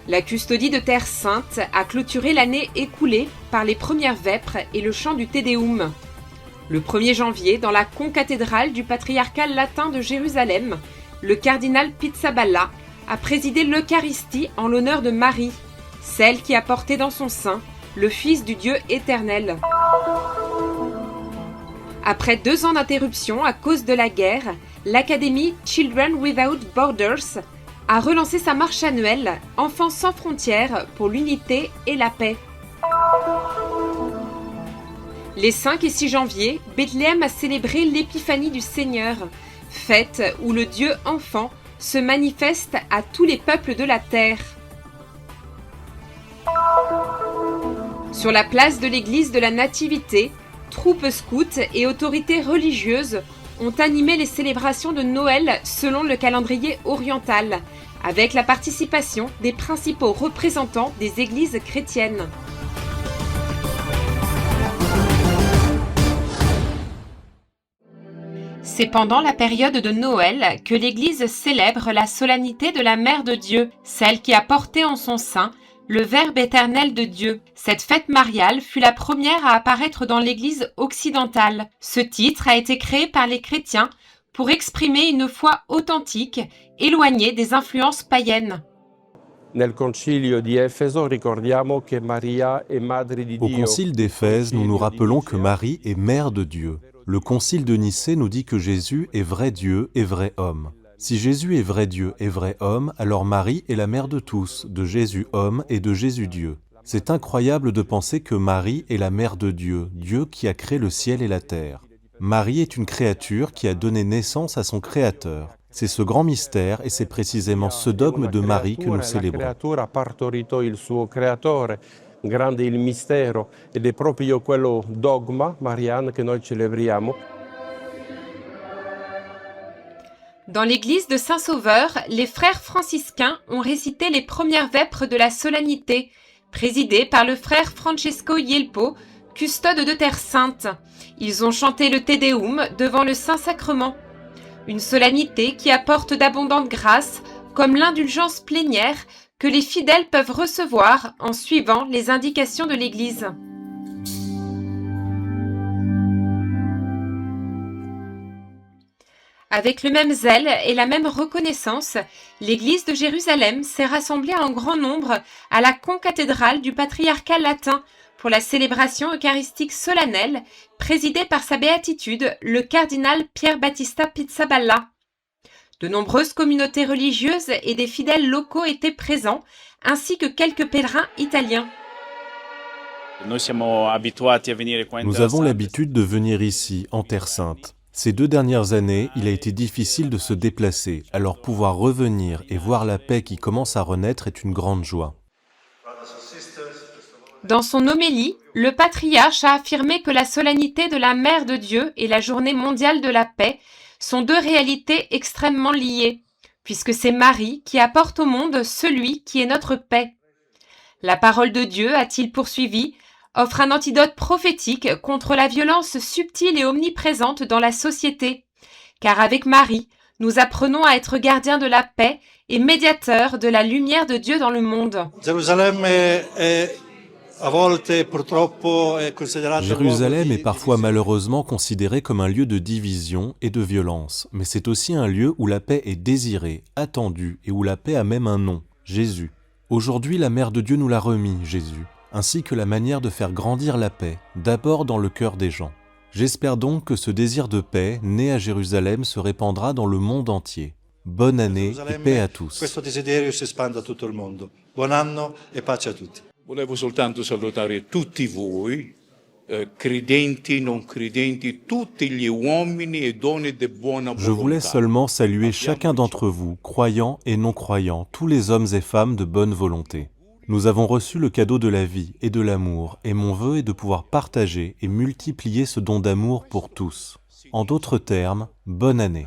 La custodie de Terre Sainte a clôturé l'année écoulée par les premières vêpres et le chant du Te Deum. Le 1er janvier, dans la concathédrale du patriarcat latin de Jérusalem, le cardinal Pizzaballa a présidé l'Eucharistie en l'honneur de Marie, celle qui a porté dans son sein le Fils du Dieu éternel. Après 2 ans d'interruption à cause de la guerre, l'académie Children Without Borders a relancé sa marche annuelle Enfants sans frontières pour l'unité et la paix. Les 5 et 6 janvier, Bethléem a célébré l'épiphanie du Seigneur, fête où le Dieu enfant se manifeste à tous les peuples de la terre. Sur la place de l'église de la Nativité, troupes scouts et autorités religieuses ont animé les célébrations de Noël selon le calendrier oriental, avec la participation des principaux représentants des églises chrétiennes. C'est pendant la période de Noël que l'Église célèbre la solennité de la Mère de Dieu, celle qui a porté en son sein le Verbe éternel de Dieu. Cette fête mariale fut la première à apparaître dans l'Église occidentale. Ce titre a été créé par les chrétiens pour exprimer une foi authentique, éloignée des influences païennes. Au concile d'Éphèse, nous nous rappelons que Marie est mère de Dieu. Le concile de Nicée nous dit que Jésus est vrai Dieu et vrai homme. Si Jésus est vrai Dieu et vrai homme, alors Marie est la mère de tous, de Jésus homme et de Jésus Dieu. C'est incroyable de penser que Marie est la mère de Dieu, Dieu qui a créé le ciel et la terre. Marie est une créature qui a donné naissance à son Créateur. C'est ce grand mystère et c'est précisément ce dogme de Marie que nous célébrons. Grande il mistero ed è proprio quello dogma mariano che noi celebriamo. Dans l'église de Saint-Sauveur, les frères franciscains ont récité les premières vêpres de la solennité, présidées par le frère Francesco Yelpo, custode de Terre Sainte. Ils ont chanté le Te Deum devant le Saint-Sacrement. Une solennité qui apporte d'abondantes grâces, comme l'indulgence plénière que les fidèles peuvent recevoir en suivant les indications de l'Église. Avec le même zèle et la même reconnaissance, l'Église de Jérusalem s'est rassemblée en grand nombre à la concathédrale du patriarcat latin pour la célébration eucharistique solennelle présidée par sa béatitude le cardinal Pier Battista Pizzaballa. De nombreuses communautés religieuses et des fidèles locaux étaient présents, ainsi que quelques pèlerins italiens. Nous avons l'habitude de venir ici, en Terre Sainte. Ces 2 dernières années, il a été difficile de se déplacer, alors pouvoir revenir et voir la paix qui commence à renaître est une grande joie. Dans son homélie, le patriarche a affirmé que la solennité de la Mère de Dieu et la Journée mondiale de la paix sont 2 réalités extrêmement liées, puisque c'est Marie qui apporte au monde celui qui est notre paix. La parole de Dieu, a-t-il poursuivi, offre un antidote prophétique contre la violence subtile et omniprésente dans la société, car avec Marie, nous apprenons à être gardiens de la paix et médiateurs de la lumière de Dieu dans le monde. Jérusalem est parfois malheureusement considéré comme un lieu de division et de violence, mais c'est aussi un lieu où la paix est désirée, attendue et où la paix a même un nom, Jésus. Aujourd'hui, la Mère de Dieu nous l'a remis, Jésus, ainsi que la manière de faire grandir la paix, d'abord dans le cœur des gens. J'espère donc que ce désir de paix, né à Jérusalem, se répandra dans le monde entier. Bonne année et paix à tous. Volevo soltanto salutare tutti voi, credenti, non credenti, tutti gli uomini e donne di buona volontà. Je voulais seulement saluer chacun d'entre vous, croyants et non-croyants, tous les hommes et femmes de bonne volonté. Nous avons reçu le cadeau de la vie et de l'amour, et mon vœu est de pouvoir partager et multiplier ce don d'amour pour tous. En d'autres termes, bonne année.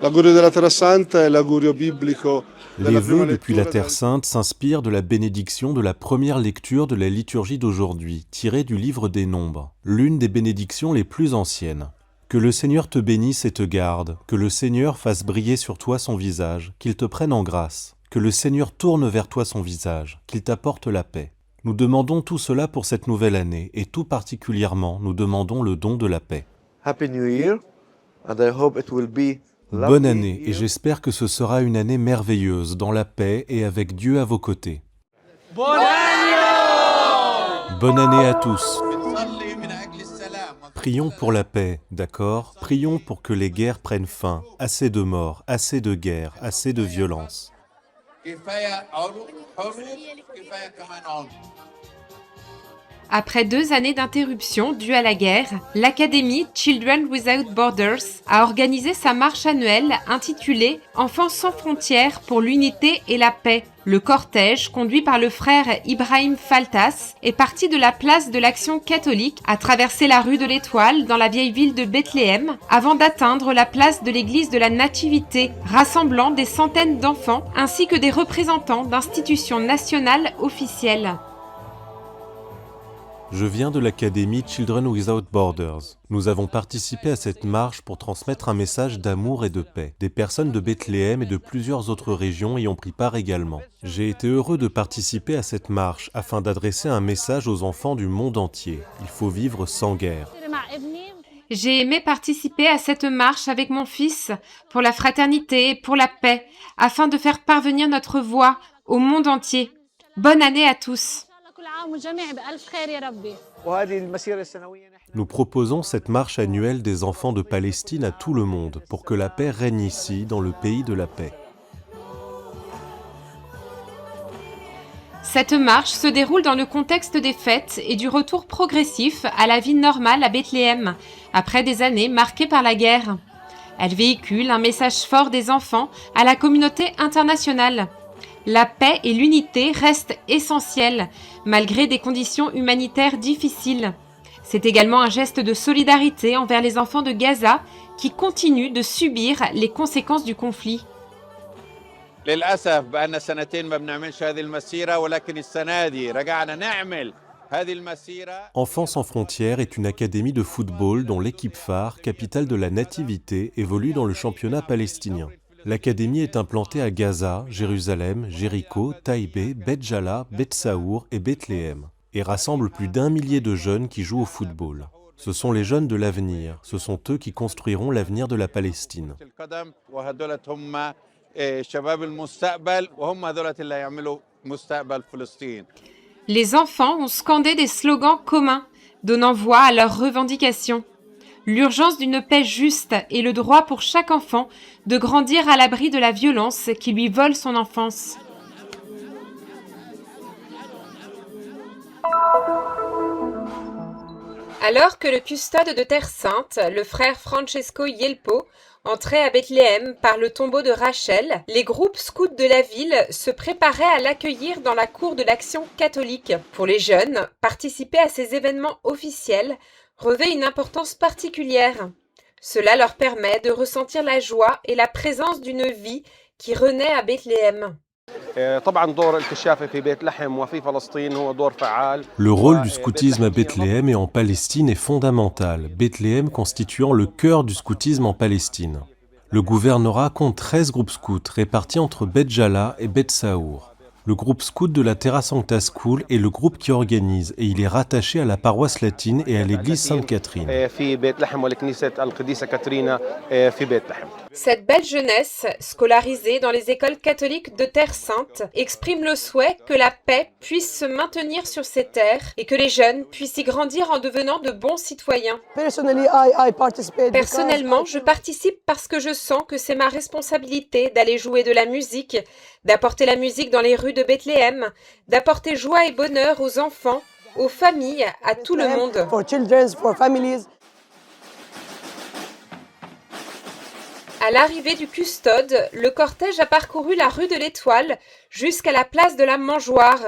L'augurio della Terra Santa è l'augurio biblico. Les vœux depuis la Terre Sainte s'inspirent de la bénédiction de la première lecture de la liturgie d'aujourd'hui, tirée du livre des Nombres, l'une des bénédictions les plus anciennes. Que le Seigneur te bénisse et te garde, que le Seigneur fasse briller sur toi son visage, qu'il te prenne en grâce, que le Seigneur tourne vers toi son visage, qu'il t'apporte la paix. Nous demandons tout cela pour cette nouvelle année et tout particulièrement, nous demandons le don de la paix. Happy New Year, and I hope it will be Bonne année et j'espère que ce sera une année merveilleuse dans la paix et avec Dieu à vos côtés. Bonne année à tous. Prions pour la paix, d'accord? Prions pour que les guerres prennent fin. Assez de morts, assez de guerres, assez de violence. Après 2 années d'interruption dues à la guerre, l'Académie Children Without Borders a organisé sa marche annuelle intitulée « Enfants sans frontières pour l'unité et la paix ». Le cortège, conduit par le frère Ibrahim Faltas, est parti de la place de l'Action catholique, a traversé la rue de l'Étoile dans la vieille ville de Bethléem, avant d'atteindre la place de l'église de la Nativité, rassemblant des centaines d'enfants ainsi que des représentants d'institutions nationales officielles. Je viens de l'Académie Children Without Borders. Nous avons participé à cette marche pour transmettre un message d'amour et de paix. Des personnes de Bethléem et de plusieurs autres régions y ont pris part également. J'ai été heureux de participer à cette marche afin d'adresser un message aux enfants du monde entier. Il faut vivre sans guerre. J'ai aimé participer à cette marche avec mon fils pour la fraternité et pour la paix, afin de faire parvenir notre voix au monde entier. Bonne année à tous! Nous proposons cette marche annuelle des enfants de Palestine à tout le monde pour que la paix règne ici, dans le pays de la paix. Cette marche se déroule dans le contexte des fêtes et du retour progressif à la vie normale à Bethléem, après des années marquées par la guerre. Elle véhicule un message fort des enfants à la communauté internationale. La paix et l'unité restent essentielles, malgré des conditions humanitaires difficiles. C'est également un geste de solidarité envers les enfants de Gaza qui continuent de subir les conséquences du conflit. Enfants sans frontières est une académie de football dont l'équipe phare, capitale de la Nativité, évolue dans le championnat palestinien. L'académie est implantée à Gaza, Jérusalem, Jéricho, Taïbé, Beth-Jala, Beth-Saour et Bethléem et rassemble plus d'1 millier de jeunes qui jouent au football. Ce sont les jeunes de l'avenir, ce sont eux qui construiront l'avenir de la Palestine. Les enfants ont scandé des slogans communs, donnant voix à leurs revendications. L'urgence d'une paix juste et le droit pour chaque enfant de grandir à l'abri de la violence qui lui vole son enfance. Alors que le custode de Terre Sainte, le frère Francesco Yelpo, entrait à Bethléem par le tombeau de Rachel, les groupes scouts de la ville se préparaient à l'accueillir dans la cour de l'Action catholique. Pour les jeunes, participer à ces événements officiels revêt une importance particulière. Cela leur permet de ressentir la joie et la présence d'une vie qui renaît à Bethléem. Le rôle du scoutisme à Bethléem et en Palestine est fondamental, Bethléem constituant le cœur du scoutisme en Palestine. Le gouvernorat compte 13 groupes scouts répartis entre Beth-Jala et Beth-Saour. Le groupe scout de la Terra Sancta School est le groupe qui organise et il est rattaché à la paroisse latine et à l'église Sainte-Catherine. Cette belle jeunesse, scolarisée dans les écoles catholiques de Terre Sainte, exprime le souhait que la paix puisse se maintenir sur ces terres et que les jeunes puissent y grandir en devenant de bons citoyens. Personnellement, je participe parce que je sens que c'est ma responsabilité d'aller jouer de la musique, d'apporter la musique dans les rues de Bethléem, d'apporter joie et bonheur aux enfants, aux familles, à tout le monde. À l'arrivée du custode, le cortège a parcouru la rue de l'Étoile jusqu'à la place de la Mangeoire,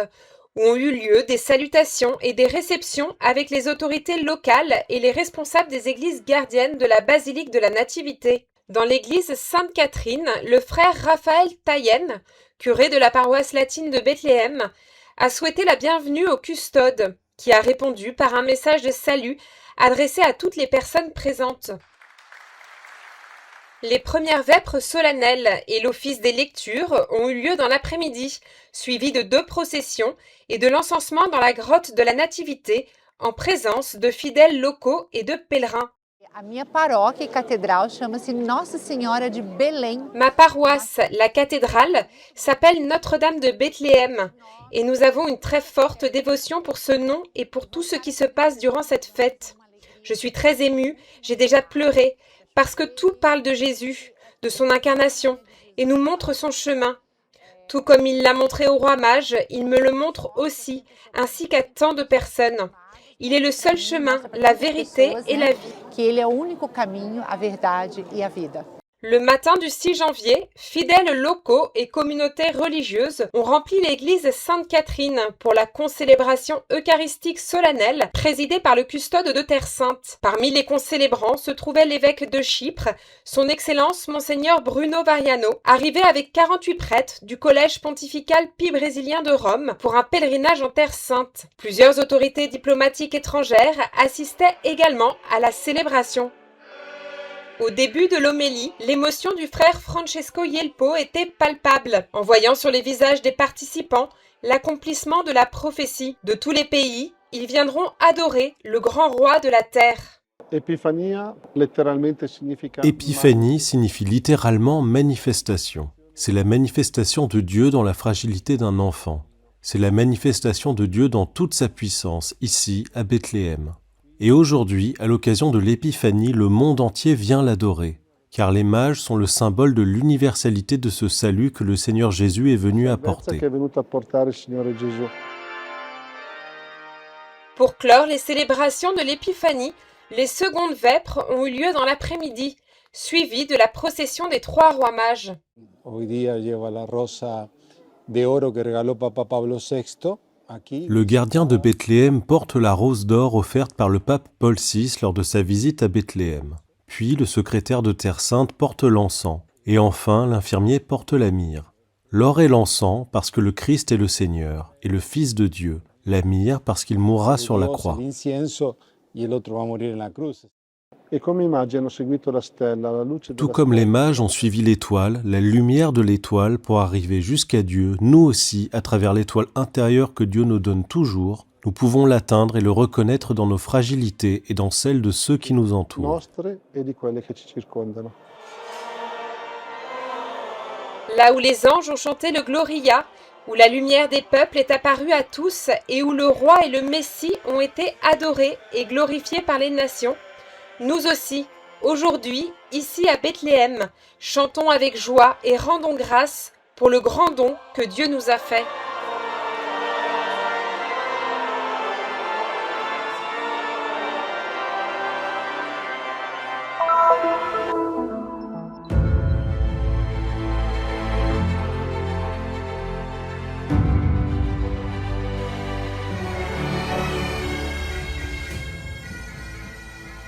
où ont eu lieu des salutations et des réceptions avec les autorités locales et les responsables des églises gardiennes de la basilique de la Nativité. Dans l'église Sainte-Catherine, le frère Raphaël Tayen, curé de la paroisse latine de Bethléem, a souhaité la bienvenue au custode, qui a répondu par un message de salut adressé à toutes les personnes présentes. Les premières vêpres solennelles et l'office des lectures ont eu lieu dans l'après-midi, suivis de 2 processions et de l'encensement dans la grotte de la Nativité, en présence de fidèles locaux et de pèlerins. A minha paróquia e catedral chama-se Nossa Senhora de Belém. Ma paroisse, la cathédrale, s'appelle Notre-Dame de Bethléem et nous avons une très forte dévotion pour ce nom et pour tout ce qui se passe durant cette fête. Je suis très émue, j'ai déjà pleuré, parce que tout parle de Jésus, de son incarnation et nous montre son chemin. Tout comme il l'a montré au roi mage, il me le montre aussi, ainsi qu'à tant de personnes. Il est le seul chemin, la vérité et la vie. Que ele é o único caminho, a verdade e a vida. Le matin du 6 janvier, fidèles locaux et communautés religieuses ont rempli l'église Sainte-Catherine pour la concélébration eucharistique solennelle présidée par le custode de Terre Sainte. Parmi les concélébrants se trouvait l'évêque de Chypre, son Excellence Monseigneur Bruno Variano, arrivé avec 48 prêtres du collège pontifical Pie brésilien de Rome pour un pèlerinage en Terre Sainte. Plusieurs autorités diplomatiques étrangères assistaient également à la célébration. Au début de l'homélie, l'émotion du frère Francesco Yelpo était palpable, en voyant sur les visages des participants l'accomplissement de la prophétie. De tous les pays, ils viendront adorer le grand roi de la terre. Épiphanie signifie littéralement manifestation. C'est la manifestation de Dieu dans la fragilité d'un enfant. C'est la manifestation de Dieu dans toute sa puissance, ici, à Bethléem. Et aujourd'hui, à l'occasion de l'Épiphanie, le monde entier vient l'adorer, car les mages sont le symbole de l'universalité de ce salut que le Seigneur Jésus est venu apporter. Pour clore les célébrations de l'Épiphanie, les secondes vêpres ont eu lieu dans l'après-midi, suivies de la procession des 3 rois mages. Le gardien de Bethléem porte la rose d'or offerte par le pape Paul VI lors de sa visite à Bethléem. Puis le secrétaire de Terre Sainte porte l'encens. Et enfin, l'infirmier porte la myrrhe. L'or et l'encens parce que le Christ est le Seigneur et le Fils de Dieu. La myrrhe parce qu'il mourra sur la croix. Tout comme les mages ont suivi l'étoile, la lumière de l'étoile pour arriver jusqu'à Dieu, nous aussi, à travers l'étoile intérieure que Dieu nous donne toujours, nous pouvons l'atteindre et le reconnaître dans nos fragilités et dans celles de ceux qui nous entourent. Là où les anges ont chanté le Gloria, où la lumière des peuples est apparue à tous et où le roi et le Messie ont été adorés et glorifiés par les nations, nous aussi, aujourd'hui, ici à Bethléem, chantons avec joie et rendons grâce pour le grand don que Dieu nous a fait.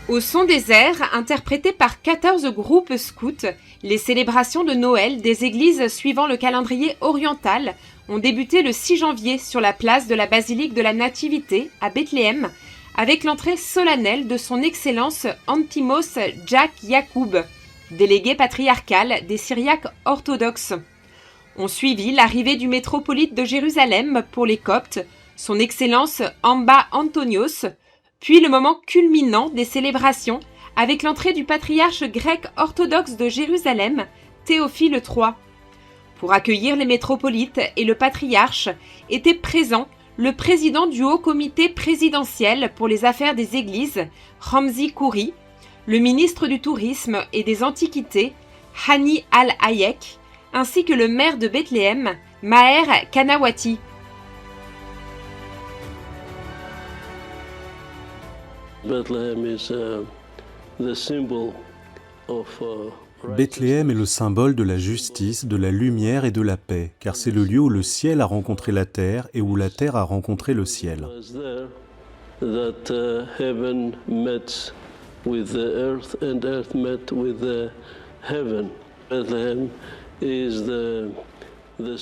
Au son des airs, interprétés par 14 groupes scouts, les célébrations de Noël des églises suivant le calendrier oriental ont débuté le 6 janvier sur la place de la basilique de la Nativité à Bethléem, avec l'entrée solennelle de son Excellence Antimos Jack Yacoub, délégué patriarcal des Syriaques orthodoxes. On suivit l'arrivée du métropolite de Jérusalem pour les Coptes, son Excellence Amba Antonios, puis le moment culminant des célébrations avec l'entrée du patriarche grec orthodoxe de Jérusalem, Théophile III. Pour accueillir les métropolites et le patriarche était présent le président du Haut Comité présidentiel pour les affaires des églises, Ramzi Kouri, le ministre du Tourisme et des Antiquités, Hani Al-Hayek, ainsi que le maire de Bethléem, Maher Kanawati. Bethléem est le symbole de la justice, de la lumière et de la paix, car c'est le lieu où le ciel a rencontré la terre et où la terre a rencontré le ciel.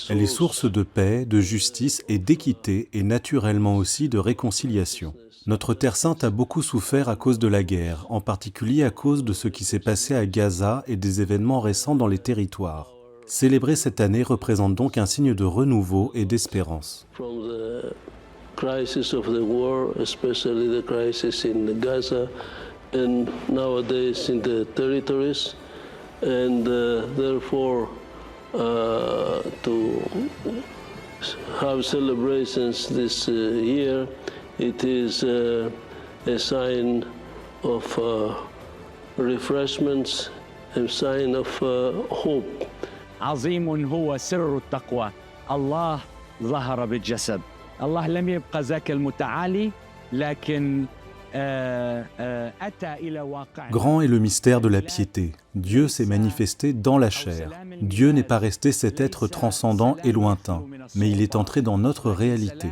Elle est source de paix, de justice et d'équité et naturellement aussi de réconciliation. Notre Terre Sainte a beaucoup souffert à cause de la guerre, en particulier à cause de ce qui s'est passé à Gaza et des événements récents dans les territoires. Célébrer cette année représente donc un signe de renouveau et d'espérance. From the crisis of the war, especially the crisis in Gaza and nowadays in the territories, and therefore to have celebrations this year, it is a sign of refreshments, a sign of hope. عظيم هو سر التقوى الله ظهر بالجسد الله لم يبقى ذاك المتعالي لكن أتى إلى واقع. Grand est le mystère de la piété. Dieu s'est manifesté dans la chair. Dieu n'est pas resté cet être transcendant et lointain, mais il est entré dans notre réalité.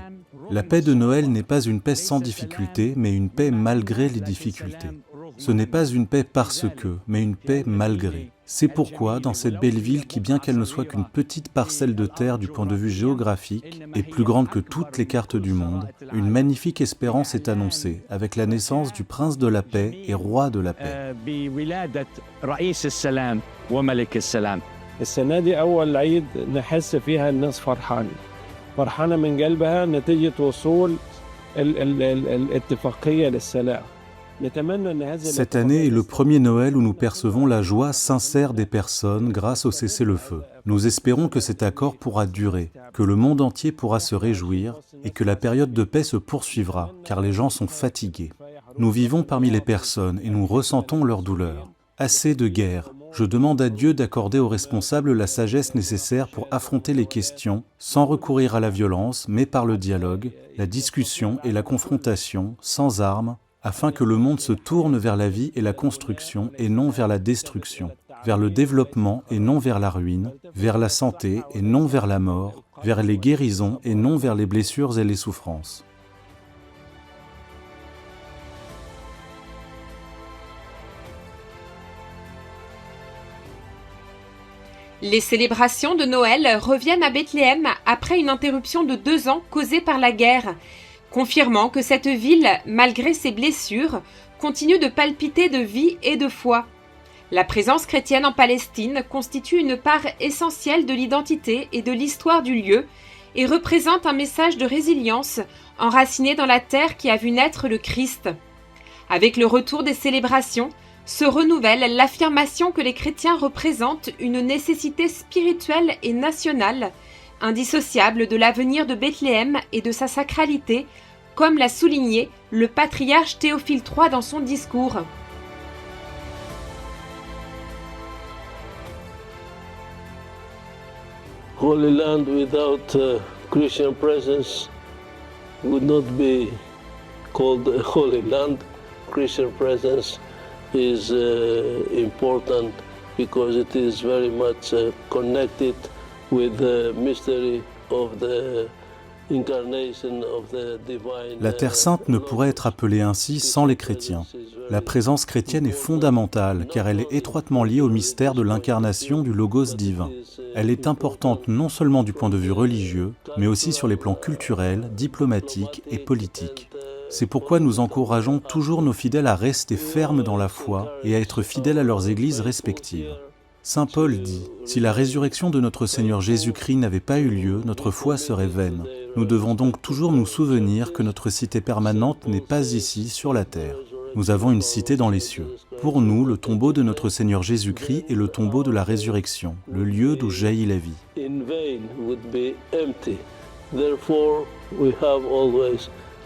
La paix de Noël n'est pas une paix sans difficulté, mais une paix malgré les difficultés. Ce n'est pas une paix parce que, mais une paix malgré. C'est pourquoi, dans cette belle ville qui, bien qu'elle ne soit qu'une petite parcelle de terre du point de vue géographique, est plus grande que toutes les cartes du monde, une magnifique espérance est annoncée, avec la naissance du prince de la paix et roi de la paix. السنة دي أول عيد نحس فيها الناس فرحانة من قلبها نتيجة وصول الاتفاقية للسلام. Cette année est le premier Noël où nous percevons la joie sincère des personnes grâce au cessez-le-feu. Nous espérons que cet accord pourra durer, que le monde entier pourra se réjouir et que la période de paix se poursuivra, car les gens sont fatigués. Nous vivons parmi les personnes et nous ressentons leur douleur. Assez de guerre. Je demande à Dieu d'accorder aux responsables la sagesse nécessaire pour affronter les questions sans recourir à la violence, mais par le dialogue, la discussion et la confrontation, sans armes, afin que le monde se tourne vers la vie et la construction et non vers la destruction, vers le développement et non vers la ruine, vers la santé et non vers la mort, vers les guérisons et non vers les blessures et les souffrances. Les célébrations de Noël reviennent à Bethléem après une interruption de 2 ans causée par la guerre, confirmant que cette ville, malgré ses blessures, continue de palpiter de vie et de foi. La présence chrétienne en Palestine constitue une part essentielle de l'identité et de l'histoire du lieu et représente un message de résilience enraciné dans la terre qui a vu naître le Christ. Avec le retour des célébrations, se renouvelle l'affirmation que les chrétiens représentent une nécessité spirituelle et nationale, indissociable de l'avenir de Bethléem et de sa sacralité, comme l'a souligné le patriarche Théophile III dans son discours. Holy Land without Christian presence would not be called a Holy Land. Christian presence is important because it is very much connected with the mystery of the incarnation of the divine. La Terre Sainte ne pourrait être appelée ainsi sans les chrétiens. La présence chrétienne est fondamentale car elle est étroitement liée au mystère de l'incarnation du Logos divin. Elle est importante non seulement du point de vue religieux, mais aussi sur les plans culturels, diplomatiques et politiques. C'est pourquoi nous encourageons toujours nos fidèles à rester fermes dans la foi et à être fidèles à leurs églises respectives. Saint Paul dit « Si la résurrection de notre Seigneur Jésus-Christ n'avait pas eu lieu, notre foi serait vaine. Nous devons donc toujours nous souvenir que notre cité permanente n'est pas ici, sur la terre. Nous avons une cité dans les cieux. Pour nous, le tombeau de notre Seigneur Jésus-Christ est le tombeau de la résurrection, le lieu d'où jaillit la vie. »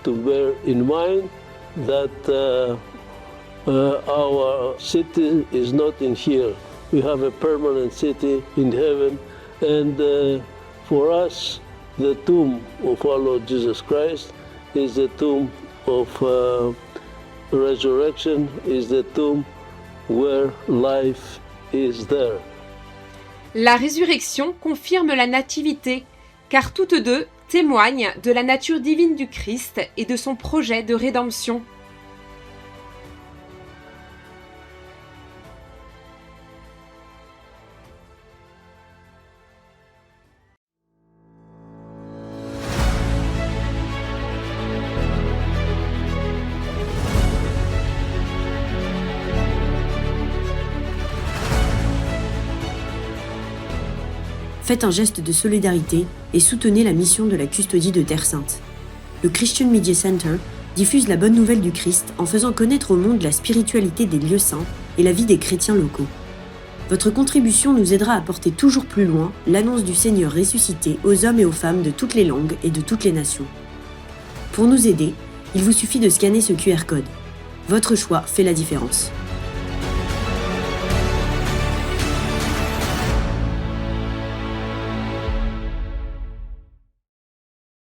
To bear in mind that our city is not in here. We have a permanent city in heaven, and for us, the tomb of our Lord Jesus Christ is the tomb of resurrection, is the tomb where life is there. La résurrection confirme la nativité, car toutes deux témoignent de la nature divine du Christ et de son projet de rédemption. Faites un geste de solidarité et soutenez la mission de la custodie de Terre Sainte. Le Christian Media Center diffuse la bonne nouvelle du Christ en faisant connaître au monde la spiritualité des lieux saints et la vie des chrétiens locaux. Votre contribution nous aidera à porter toujours plus loin l'annonce du Seigneur ressuscité aux hommes et aux femmes de toutes les langues et de toutes les nations. Pour nous aider, il vous suffit de scanner ce QR code. Votre choix fait la différence.